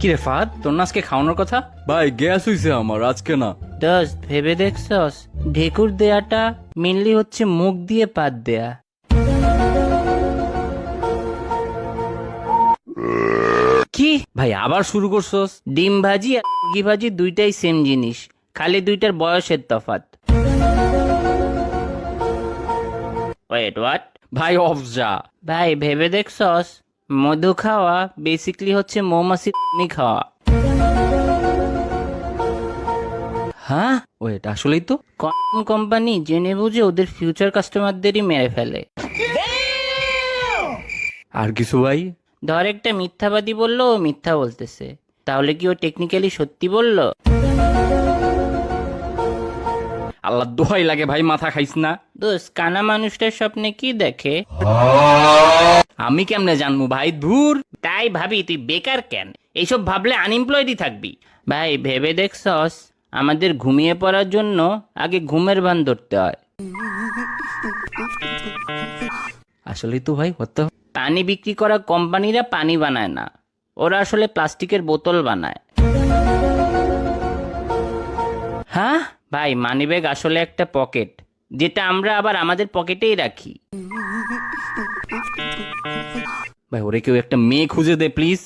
কি রে ফাহাদ, তোর না আজকে খাওয়ানোর কথা? ভাই গ্যাস হইছে আমার, আজকে না। দোস্ত ভেবে দেখছস ঢেকুর দেয়াটা মেনলি হচ্ছে মুখ দিয়ে পাত দেয়া। কি ভাই আবার শুরু করছস? ডিম ভাজি আর মুরগি ভাজি দুইটাই সেম জিনিস, খালি দুইটার বয়সের তফাৎ। Wait what? ভাই অফ যা। ভাই ভেবে দেখছস মধু খাওয়া বেসিকলি হচ্ছে মৌমাছি খাওয়া। হ্যাঁ ওয়েট, আসলেই তো। কোন কোম্পানি জেনে বুঝে ওদের ফিউচার কাস্টমারদেরই মেরে ফেলে। আর কিছু ভাই? ধর একটা মিথ্যাবাদী বললো ও মিথ্যা বলতেছে, তাহলে কি ও টেকনিক্যালি সত্যি বললো? আল্লাহ দোহাই লাগে ভাই, মাথা খাইস না। দোস্ত কানা মানুষটার স্বপ্নে কি দেখে? আমি কেমনে জানবো ভাই, ধুর। তাই ভাবি তুই বেকার কেন? এইসব ভাবলে আনএমপ্লয়েডই থাকবি। ভাই ভেবে দেখছস আমাদের ঘুমিয়ে পড়ার জন্য আগে ঘুমের ভান ধরতে হয়। আসলেই তো ভাই, হতে। পানি বিক্রি করা কোম্পানিরা পানি বানায় না, ওরা আসলে প্লাস্টিকের বোতল বানায়। হ্যাঁ ভাই মানিব্যাগ আসলে একটা পকেট, যেটা আমরা আবার আমাদের পকেটেই রাখি। ভাই, ওরে কেউ একটা মেয়ে খুঁজে দে প্লিজ।